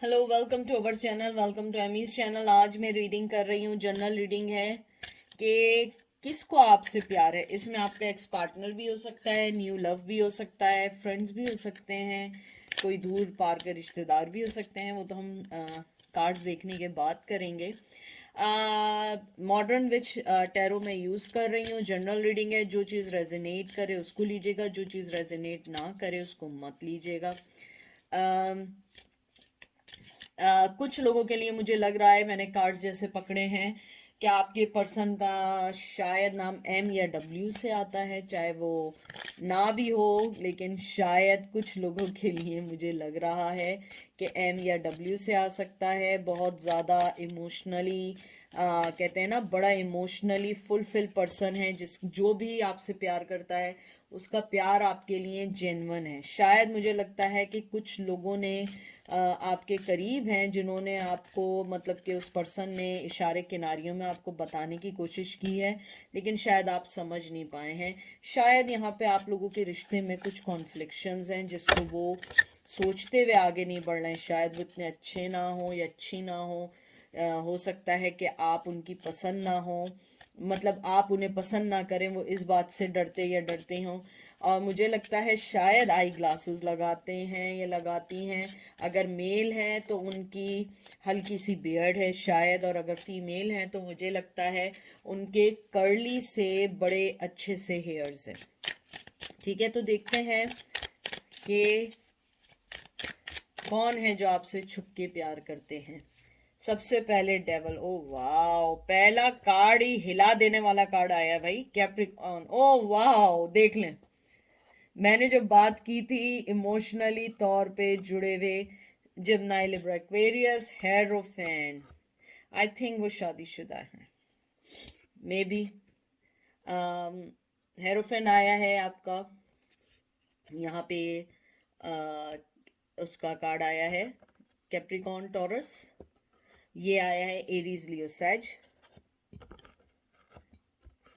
Hello, welcome to our channel, welcome to Amy's channel. आज मैं reading कर रही हूँ, जनरल रीडिंग है कि किसको आपसे प्यार है। इसमें आपका एक्स पार्टनर भी हो सकता है, न्यू लव भी हो सकता है, फ्रेंड्स भी हो सकते हैं, कोई दूर पार के रिश्तेदार भी हो सकते हैं। वो तो हम कार्ड्स देखने के बाद करेंगे। मॉडर्न विच टैरो में यूज़ कर रही हूँ, जनरल रीडिंग है। जो चीज़ रेजोनेट करे उसको लीजिएगा, जो चीज़ रेजोनेट ना करे उसको मत लीजिएगा। कुछ लोगों के लिए मुझे लग रहा है, मैंने कार्ड्स जैसे पकड़े हैं कि आपके पर्सन का शायद नाम एम या डब्ल्यू से आता है, चाहे वो ना भी हो, लेकिन शायद कुछ लोगों के लिए मुझे लग रहा है कि एम या डब्ल्यू से आ सकता है। बहुत ज़्यादा इमोशनली कहते हैं ना, बड़ा इमोशनली फुलफिल पर्सन है। जो भी आपसे प्यार करता है उसका प्यार आपके लिए जेन्युइन है। शायद मुझे लगता है कि कुछ लोगों ने आपके करीब हैं जिन्होंने आपको, मतलब कि उस पर्सन ने इशारे किनारियों में आपको बताने की कोशिश की है, लेकिन शायद आप समझ नहीं पाए हैं। शायद यहाँ पे आप लोगों के रिश्ते में कुछ कॉन्फ्लिक्शंस हैं जिसको वो सोचते हुए आगे नहीं बढ़ रहे हैं। शायद वो इतने अच्छे ना हो या अच्छी ना हो सकता है कि आप उनकी पसंद ना हो, मतलब आप उन्हें पसंद ना करें, वो इस बात से डरते या डरते हों। और मुझे लगता है शायद आई ग्लासेस लगाते हैं या लगाती हैं। अगर मेल हैं तो उनकी हल्की सी बियर्ड है शायद, और अगर फीमेल हैं तो मुझे लगता है उनके कर्ली से बड़े अच्छे से हेयर्स हैं। ठीक है, तो देखते हैं कि कौन है जो आपसे छुप के प्यार करते हैं। सबसे पहले डेवल। ओ वाओ, पहला कार्ड ही हिला देने वाला कार्ड आया भाई, कैप्रिकॉर्न। ओ वाओ, देख लें, मैंने जो बात की थी इमोशनली तौर पे जुड़े हुए, जिम्नाई, लिब्रा, एक्वेरियस, हेरोफेन। आई थिंक वो शादीशुदा है, मे बी। हेरोफेन आया है आपका यहाँ पे। आ, उसका कार्ड आया है कैप्रिकॉर्न, टॉरस। ये आया है एरीज, लियो, सैज।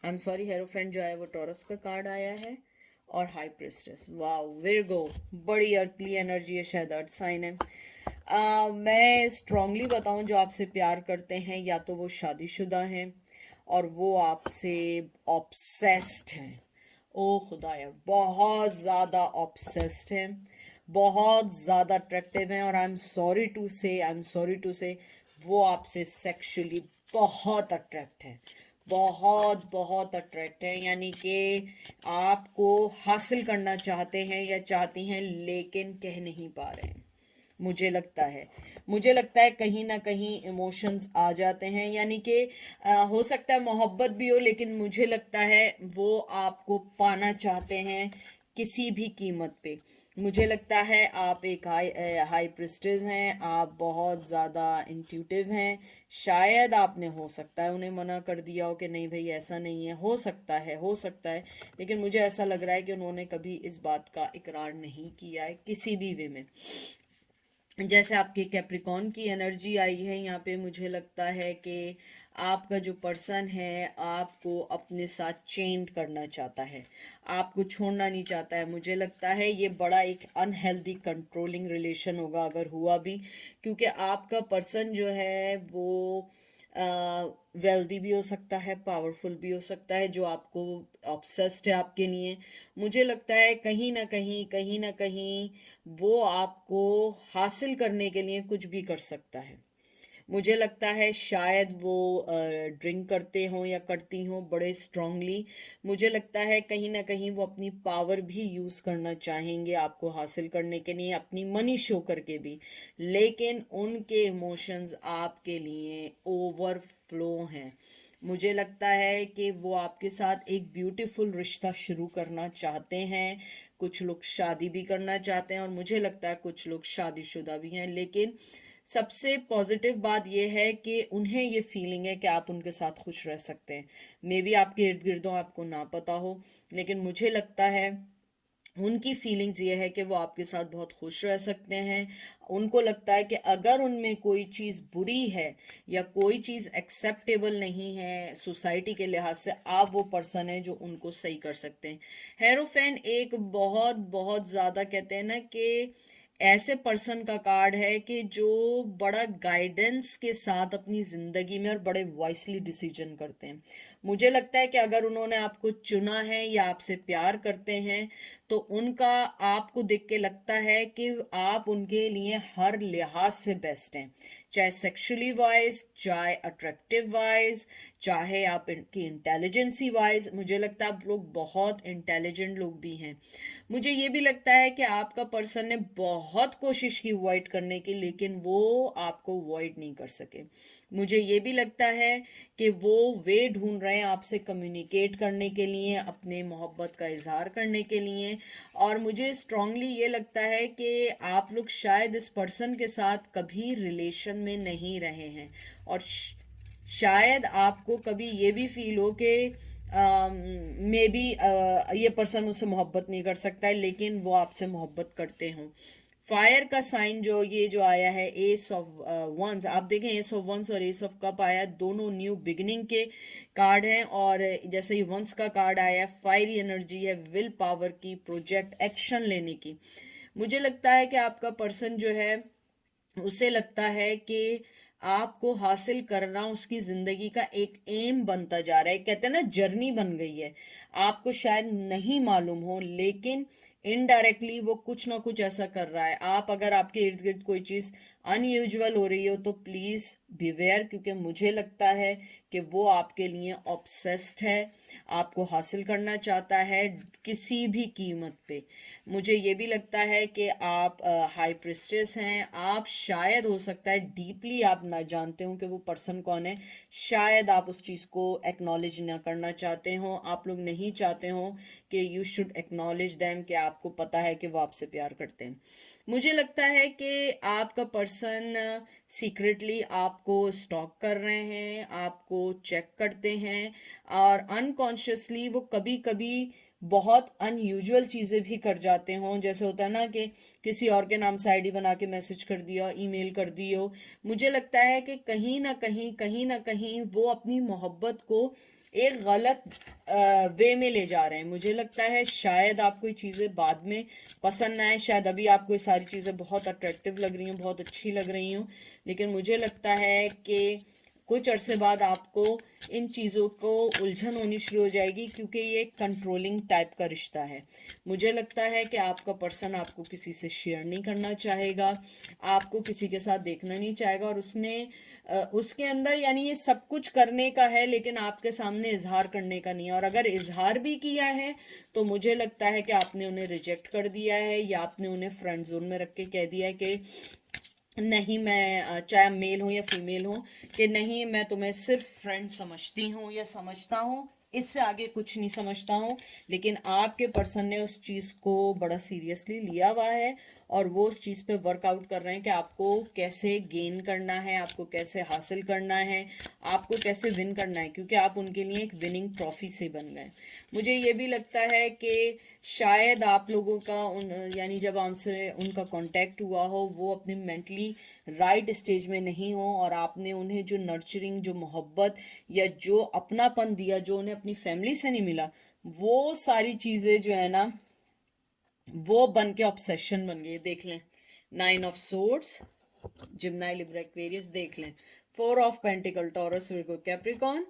आई एम सॉरी, हेरोफेन जो है वो टॉरस का कार्ड आया है। और हाई प्रिस्टेस, वाओ, विर्गो, बड़ी अर्थली एनर्जी है, शायद अर्थ साइन है। मैं स्ट्रांगली बताऊं, जो आपसे प्यार करते हैं या तो वो शादीशुदा हैं और वो आपसे ऑब्सेस्ड हैं। ओ खुदाया, बहुत ज़्यादा ऑब्सेस्ड हैं, बहुत ज़्यादा अट्रैक्टिव हैं। और आई एम सॉरी टू से वो आपसे सेक्सुअली बहुत अट्रैक्ट है, बहुत बहुत अट्रैक्ट है। यानी कि आपको हासिल करना चाहते हैं या चाहती हैं, लेकिन कह नहीं पा रहे हैं। मुझे लगता है कहीं ना कहीं इमोशंस आ जाते हैं, यानी कि हो सकता है मोहब्बत भी हो, लेकिन मुझे लगता है वो आपको पाना चाहते हैं किसी भी कीमत पे। मुझे लगता है आप एक हाई प्रिस्टेस हैं, आप बहुत ज़्यादा इंट्यूटिव हैं। शायद आपने, हो सकता है, उन्हें मना कर दिया हो कि नहीं भाई ऐसा नहीं है, हो सकता है, लेकिन मुझे ऐसा लग रहा है कि उन्होंने कभी इस बात का इकरार नहीं किया है किसी भी वे में। जैसे आपके कैप्रिकॉन की एनर्जी आई है यहाँ पे, मुझे लगता है कि आपका जो पर्सन है आपको अपने साथ चेंड करना चाहता है, आपको छोड़ना नहीं चाहता है। मुझे लगता है ये बड़ा एक अनहेल्दी कंट्रोलिंग रिलेशन होगा अगर हुआ भी, क्योंकि आपका पर्सन जो है वो वेल्दी भी हो सकता है, पावरफुल भी हो सकता है, जो आपको ऑब्सेस्ड है आपके लिए। मुझे लगता है कहीं ना कहीं वो आपको हासिल करने के लिए कुछ भी कर सकता है। मुझे लगता है शायद वो ड्रिंक करते हों या करती हों बड़े स्ट्रांगली। मुझे लगता है कहीं ना कहीं वो अपनी पावर भी यूज़ करना चाहेंगे आपको हासिल करने के लिए, अपनी मनी शो करके भी, लेकिन उनके इमोशंस आपके लिए ओवरफ्लो हैं। मुझे लगता है कि वो आपके साथ एक ब्यूटीफुल रिश्ता शुरू करना चाहते हैं। कुछ लोग शादी भी करना चाहते हैं और मुझे लगता है कुछ लोग शादीशुदा भी हैं, लेकिन सबसे पॉजिटिव बात यह है कि उन्हें ये फीलिंग है कि आप उनके साथ खुश रह सकते हैं। मे बी आपके इर्द गिर्दों आपको ना पता हो, लेकिन मुझे लगता है उनकी फीलिंग्स ये है कि वो आपके साथ बहुत खुश रह सकते हैं। उनको लगता है कि अगर उनमें कोई चीज़ बुरी है या कोई चीज़ एक्सेप्टेबल नहीं है सोसाइटी के लिहाज से, आप वो पर्सन है जो उनको सही कर सकते हैं। हेरोफेन एक बहुत बहुत ज़्यादा, कहते हैं ना कि ऐसे पर्सन का कार्ड है कि जो बड़ा गाइडेंस के साथ अपनी ज़िंदगी में और बड़े वाइसली डिसीजन करते हैं। मुझे लगता है कि अगर उन्होंने आपको चुना है या आपसे प्यार करते हैं तो उनका आपको देख के लगता है कि आप उनके लिए हर लिहाज से बेस्ट हैं, चाहे सेक्सुअली वाइज, चाहे अट्रैक्टिव वाइज, चाहे आप इनकी इंटेलिजेंसी वाइज। मुझे लगता है आप लोग बहुत इंटेलिजेंट लोग भी हैं। मुझे ये भी लगता है कि आपका पर्सन ने बहुत कोशिश की अवॉइड करने की, लेकिन वो आपको अवॉइड नहीं कर सके। मुझे ये भी लगता है कि वो वे ढूंढ रहे हैं आपसे कम्युनिकेट करने के लिए, अपने मोहब्बत का इजहार करने के लिए। और मुझे स्ट्रांगली ये लगता है कि आप लोग शायद इस पर्सन के साथ कभी रिलेशन में नहीं रहे हैं, और शायद आपको कभी ये भी फील हो कि मे बी ये पर्सन मुझसे मोहब्बत नहीं कर सकता है, लेकिन वो आपसे मोहब्बत करते हों। फायर का साइन जो ये जो आया है, एस ऑफ वंस, आप देखें एस ऑफ वंस और एस ऑफ कप आया, दोनों न्यू बिगिनिंग के कार्ड हैं। और जैसे ही वंस का कार्ड आया है, फायरी एनर्जी है, विल पावर की, प्रोजेक्ट एक्शन लेने की। मुझे लगता है कि आपका पर्सन जो है उसे लगता है कि आपको हासिल करना उसकी जिंदगी का एक एम बनता जा रहा है। कहते हैं ना, जर्नी बन गई है। आपको शायद नहीं मालूम हो, लेकिन इनडायरेक्टली वो कुछ ना कुछ ऐसा कर रहा है। आप अगर आपके इर्द गिर्द कोई चीज़ अनयूजुअल हो रही हो तो प्लीज़ बिवेयर, क्योंकि मुझे लगता है कि वो आपके लिए ऑब्सेस्ड है, आपको हासिल करना चाहता है किसी भी कीमत पे। मुझे ये भी लगता है कि आप हाई प्रिस्टेस हैं। आप शायद, हो सकता है डीपली आप ना जानते हो कि वो पर्सन कौन है, शायद आप उस चीज़ को एक्नॉलेज ना करना चाहते हो। आप लोग नहीं चाहते हो कि यू शुड एक्नॉलेज देम, कि आपको पता है कि वो आपसे प्यार करते हैं। मुझे लगता है कि आपका पर्सन सीक्रेटली आपको स्टॉक कर रहे हैं, आपको चेक करते हैं, और अनकॉन्शियसली वो कभी कभी बहुत अनयूजुअल चीज़ें भी कर जाते हों। जैसे होता है ना कि किसी और के नाम से आईडी बना के मैसेज कर दिया, ईमेल कर दी हो। मुझे लगता है कि कहीं ना कहीं वो अपनी मोहब्बत को एक गलत वे में ले जा रहे हैं। मुझे लगता है शायद आपको ये चीज़ें बाद में पसंद ना आए, शायद अभी आपको ये सारी चीज़ें बहुत अट्रैक्टिव लग रही हूँ, बहुत अच्छी लग रही हूँ, लेकिन मुझे लगता है कि कुछ अरसे बाद आपको इन चीज़ों को उलझन होनी शुरू हो जाएगी, क्योंकि ये एक कंट्रोलिंग टाइप का रिश्ता है। मुझे लगता है कि आपका पर्सन आपको किसी से शेयर नहीं करना चाहेगा, आपको किसी के साथ देखना नहीं चाहेगा, और उसके अंदर यानी ये सब कुछ करने का है, लेकिन आपके सामने इजहार करने का नहीं है। और अगर इजहार भी किया है तो मुझे लगता है कि आपने उन्हें रिजेक्ट कर दिया है, या आपने उन्हें फ्रेंड जोन में रख के कह दिया है कि नहीं, मैं चाहे मेल हूँ या फीमेल हूँ, कि नहीं, मैं तुम्हें सिर्फ फ्रेंड समझती हूँ या समझता हूँ, इससे आगे कुछ नहीं समझता हूँ। लेकिन आपके पर्सन ने उस चीज़ को बड़ा सीरियसली लिया हुआ है, और वो उस चीज़ पे वर्कआउट कर रहे हैं कि आपको कैसे गेन करना है, आपको कैसे हासिल करना है, आपको कैसे विन करना है, क्योंकि आप उनके लिए एक विनिंग ट्रॉफी से बन गए। मुझे ये भी लगता है कि शायद आप लोगों का यानी जब हमसे उनका कांटेक्ट हुआ हो, वो अपने मेंटली राइट स्टेज में नहीं हो, और आपने उन्हें जो नर्चरिंग, जो मोहब्बत या जो अपनापन दिया, जो उन्हें अपनी फैमिली से नहीं मिला, वो सारी चीज़ें जो है ना, वो बन के ऑब्सेशन बन गई। देख लें, 9 of swords, Gemini, Libra, Aquarius, देख लें, 4 of pentacle, Taurus, Virgo, Capricorn,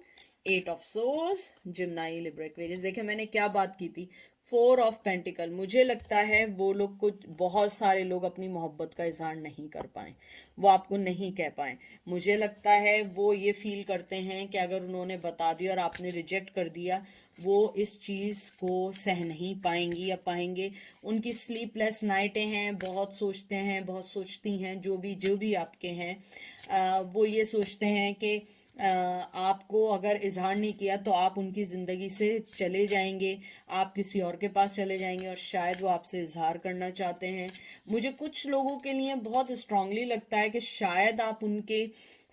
8 of swords, Gemini, Libra, Aquarius. देखें मैंने क्या बात की थी, 4 ऑफ पेंटिकल। मुझे लगता है वो लोग, कुछ बहुत सारे लोग अपनी मोहब्बत का इजहार नहीं कर पाए, वो आपको नहीं कह पाए। मुझे लगता है वो ये फील करते हैं कि अगर उन्होंने बता दिया और आपने रिजेक्ट कर दिया, वो इस चीज़ को सह नहीं पाएंगी या पाएंगे। उनकी स्लीपलेस नाइटें हैं, बहुत सोचते हैं, बहुत सोचती हैं, जो भी आपके हैं। वो ये सोचते हैं कि आपको अगर इजहार नहीं किया तो आप उनकी ज़िंदगी से चले जाएंगे, आप किसी और के पास चले जाएंगे, और शायद वो आपसे इजहार करना चाहते हैं। मुझे कुछ लोगों के लिए बहुत स्ट्रांगली लगता है कि शायद आप उनके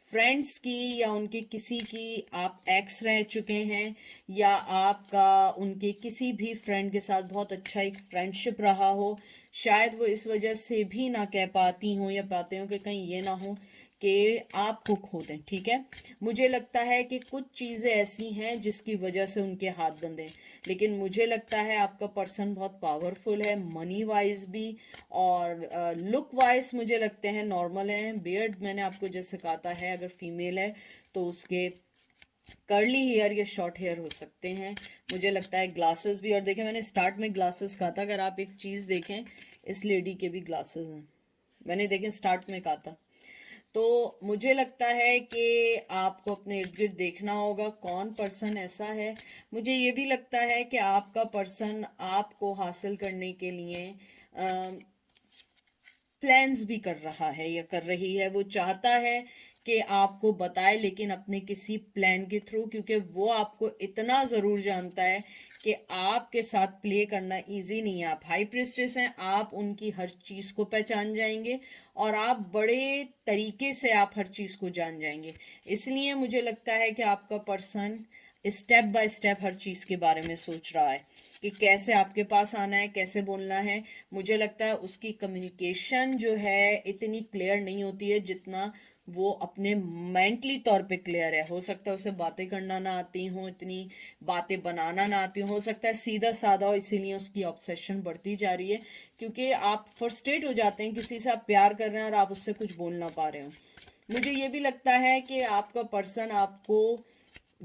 फ्रेंड्स की या उनके किसी की आप एक्स रह चुके हैं, या आपका उनके किसी भी फ्रेंड के साथ बहुत अच्छा एक फ्रेंडशिप रहा हो। शायद वो इस वजह से भी ना कह पाती हूँ या पाते हो कि कहीं ये ना हो कि आपको खो दें, ठीक है। मुझे लगता है कि कुछ चीज़ें ऐसी हैं जिसकी वजह से उनके हाथ बंधे, लेकिन मुझे लगता है आपका पर्सन बहुत पावरफुल है, मनी वाइज भी और लुक वाइज मुझे लगते हैं नॉर्मल हैं। बियर्ड मैंने आपको जैसे कहा था है, अगर फीमेल है तो उसके कर्ली हेयर या शॉर्ट हेयर हो सकते हैं। मुझे लगता है ग्लासेस भी, और देखें मैंने स्टार्ट में ग्लासेस कहा था, अगर आप एक चीज़ देखें इस लेडी के भी ग्लासेस हैं, मैंने देखें स्टार्ट में कहा था। तो मुझे लगता है कि आपको अपने इर्द गिर्द देखना होगा कौन पर्सन ऐसा है। मुझे ये भी लगता है कि आपका पर्सन आपको हासिल करने के लिए प्लान्स भी कर रहा है या कर रही है। वो चाहता है कि आपको बताए, लेकिन अपने किसी प्लान के थ्रू, क्योंकि वो आपको इतना ज़रूर जानता है कि आपके साथ प्ले करना इजी नहीं है। आप हाई प्रिस्टेस हैं, आप उनकी हर चीज़ को पहचान जाएंगे और आप बड़े तरीके से आप हर चीज़ को जान जाएंगे। इसलिए मुझे लगता है कि आपका पर्सन स्टेप बाय स्टेप हर चीज़ के बारे में सोच रहा है कि कैसे आपके पास आना है, कैसे बोलना है। मुझे लगता है उसकी कम्युनिकेशन जो है इतनी क्लियर नहीं होती है जितना वो अपने मेंटली तौर पे क्लियर है। हो सकता है उसे बातें करना ना आती हो, इतनी बातें बनाना ना आती हो सकता है सीधा साधा हो, इसीलिए उसकी ऑब्सेशन बढ़ती जा रही है। क्योंकि आप फ्रस्ट्रेट हो जाते हैं, किसी से आप प्यार कर रहे हैं और आप उससे कुछ बोल ना पा रहे हो। मुझे ये भी लगता है कि आपका पर्सन आपको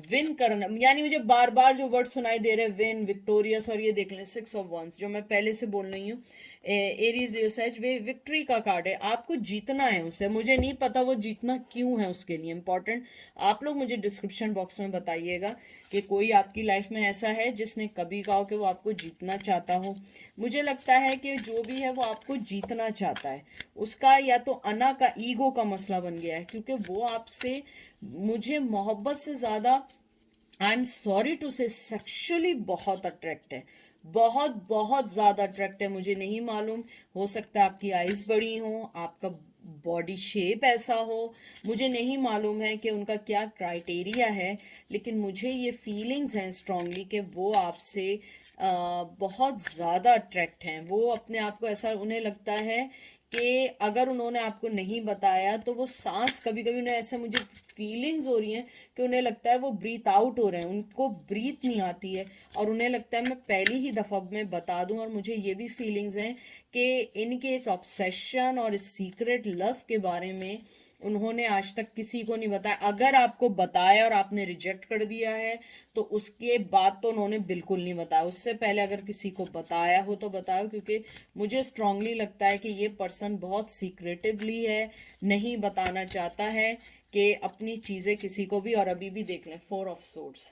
विन करना, यानी मुझे बार बार जो वर्ड सुनाई दे रहे हैं विन, विक्टोरियस, और ये देख लें 6 ऑफ वंस, जो मैं पहले से बोल रही हूँ, एरीज लियो सच, वे विक्ट्री का कार्ड है। आपको जीतना है उसे, मुझे नहीं पता वो जीतना क्यों है उसके लिए इम्पोर्टेंट। आप लोग मुझे डिस्क्रिप्शन बॉक्स में बताइएगा कि कोई आपकी लाइफ में ऐसा है जिसने कभी कहा कि वो आपको जीतना चाहता हो। मुझे लगता है कि जो भी है वो आपको जीतना चाहता है, उसका या तो अना का, ईगो का मसला बन गया है, क्योंकि वो आपसे मुझे मोहब्बत से ज़्यादा, आई एम सॉरी टू से, सेक्सुअली बहुत अट्रैक्ट है, बहुत बहुत ज़्यादा अट्रैक्ट है। मुझे नहीं मालूम, हो सकता है आपकी आइज़ बड़ी हो, आपका बॉडी शेप ऐसा हो, मुझे नहीं मालूम है कि उनका क्या क्राइटेरिया है, लेकिन मुझे ये फीलिंग्स हैं स्ट्रांगली कि वो आपसे बहुत ज़्यादा अट्रैक्ट हैं। वो अपने आप को ऐसा, उन्हें लगता है कि अगर उन्होंने आपको नहीं बताया तो वो सांस, कभी कभी उन्हें ऐसे, मुझे फीलिंग्स हो रही हैं कि उन्हें लगता है वो ब्रीथ आउट हो रहे हैं, उनको ब्रीथ नहीं आती है, और उन्हें लगता है मैं पहली ही दफ़ा में बता दूं। और मुझे ये भी फीलिंग्स हैं कि इनके इस ऑब्सेशन और इस सीक्रेट लव के बारे में उन्होंने आज तक किसी को नहीं बताया। अगर आपको बताया और आपने रिजेक्ट कर दिया है तो उसके बाद तो उन्होंने बिल्कुल नहीं बताया। उससे पहले अगर किसी को बताया हो तो बताओ, क्योंकि मुझे स्ट्रांगली लगता है कि ये पर्सन बहुत सीक्रेटिवली है, नहीं बताना चाहता है कि अपनी चीज़ें किसी को भी। और अभी भी देख लें 4 ऑफ सोर्ड्स,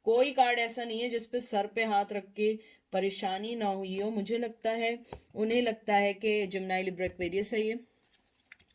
कोई कार्ड ऐसा नहीं है जिस पे सर पे हाथ रख के परेशानी ना हुई हो। मुझे लगता है उन्हें लगता है कि जिम्नाई लिब्रा एक्वेरियस है ये,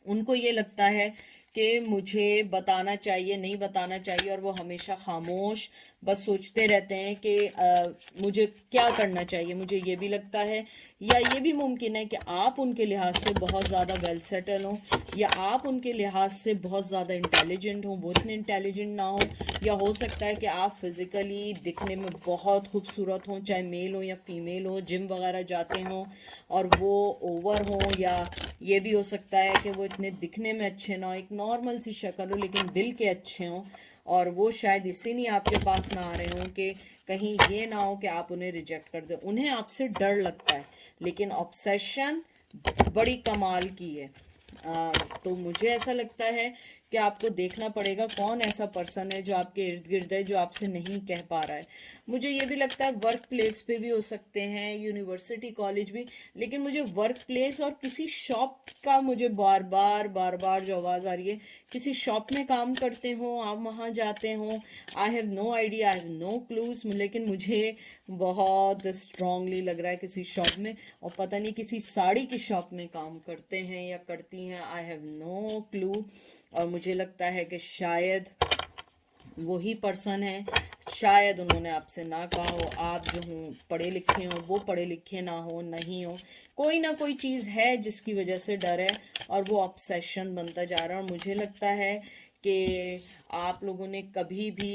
उनको ये लगता है कि मुझे बताना चाहिए, नहीं बताना चाहिए, और वो हमेशा खामोश बस सोचते रहते हैं कि मुझे क्या करना चाहिए। मुझे ये भी लगता है, या ये भी मुमकिन है कि आप उनके लिहाज से बहुत ज़्यादा वेल सेटल हों, या आप उनके लिहाज से बहुत ज़्यादा इंटेलिजेंट हों, वो इतने इंटेलिजेंट ना हो, या हो सकता है कि आप फिज़िकली दिखने में बहुत खूबसूरत हों, चाहे मेल हो या फीमेल हो, जिम वगैरह जाते हों और वो ओवर हों, या ये भी हो सकता है कि वो इतने दिखने में अच्छे ना हो, एक नॉर्मल सी शक्ल हो लेकिन दिल के अच्छे हों, और वो शायद इसीलिए आपके पास ना आ रहे हों कि कहीं ये ना हो कि आप उन्हें रिजेक्ट कर दो। उन्हें आपसे डर लगता है, लेकिन ऑब्सेशन बड़ी कमाल की है। तो मुझे ऐसा लगता है कि आपको देखना पड़ेगा कौन ऐसा पर्सन है जो आपके इर्द गिर्द है, जो आपसे नहीं कह पा रहा है। मुझे ये भी लगता है वर्क प्लेस पे भी हो सकते हैं, यूनिवर्सिटी कॉलेज भी, लेकिन मुझे वर्क प्लेस और किसी शॉप का, मुझे बार बार जो आवाज़ आ रही है, किसी शॉप में काम करते हो आप, वहाँ जाते हो, I have no idea, I have no clues, लेकिन मुझे बहुत स्ट्रांगली लग रहा है किसी शॉप में, और पता नहीं किसी साड़ी की शॉप में काम करते हैं या करती हैं, आई हैव नो क्लू। और मुझे लगता है कि शायद वही पर्सन है, शायद उन्होंने आपसे ना कहा हो, आप जो हों पढ़े लिखे हों, वो पढ़े लिखे ना हो, नहीं हो, कोई ना कोई चीज़ है जिसकी वजह से डर है, और वो ऑब्सेशन बनता जा रहा है। और मुझे लगता है कि आप लोगों ने कभी भी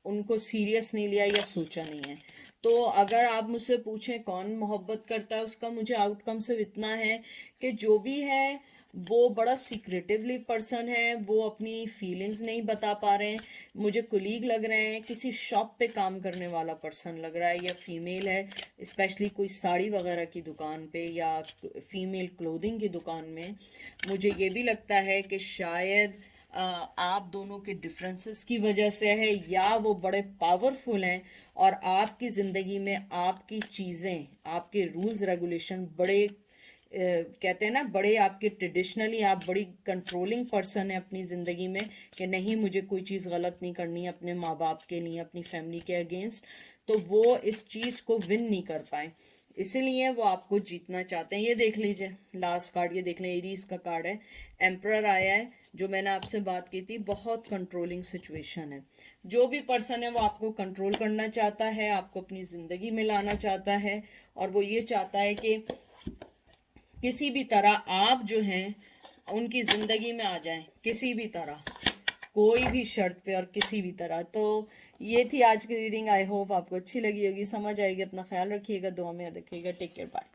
उनको सीरियस नहीं लिया या सोचा नहीं है। तो अगर आप मुझसे पूछें कौन मोहब्बत करता है, उसका मुझे आउटकम सिर्फ इतना है कि जो भी है वो बड़ा सीक्रेटिवली पर्सन है, वो अपनी फीलिंग्स नहीं बता पा रहे हैं। मुझे कुलीग लग रहे हैं, किसी शॉप पे काम करने वाला पर्सन लग रहा है या फीमेल है, स्पेशली कोई साड़ी वगैरह की दुकान पे या फीमेल क्लोथिंग की दुकान में। मुझे ये भी लगता है कि शायद आप दोनों के डिफरेंसेस की वजह से है, या वो बड़े पावरफुल हैं और आपकी ज़िंदगी में आपकी चीज़ें, आपके रूल्स रेगुलेशन बड़े कहते हैं ना, बड़े आपके ट्रेडिशनली आप बड़ी कंट्रोलिंग पर्सन है अपनी ज़िंदगी में, कि नहीं मुझे कोई चीज़ गलत नहीं करनी है अपने माँ बाप के लिए, अपनी फैमिली के अगेंस्ट। तो वो इस चीज़ को विन नहीं कर पाए, इसीलिए वो आपको जीतना चाहते हैं। ये देख लीजिए लास्ट कार्ड, ये देख लें, एरीज का कार्ड है, एम्परर आया है। जो मैंने आपसे बात की थी, बहुत कंट्रोलिंग सिचुएशन है। जो भी पर्सन है वो आपको कंट्रोल करना चाहता है, आपको अपनी ज़िंदगी में लाना चाहता है, और वो ये चाहता है कि किसी भी तरह आप जो हैं उनकी ज़िंदगी में आ जाएं, किसी भी तरह, कोई भी शर्त पे और किसी भी तरह। तो ये थी आज की रीडिंग। आई होप आपको अच्छी लगी होगी, समझ आएगी। अपना ख्याल रखिएगा, दुआ में याद रखिएगा। Take care, bye.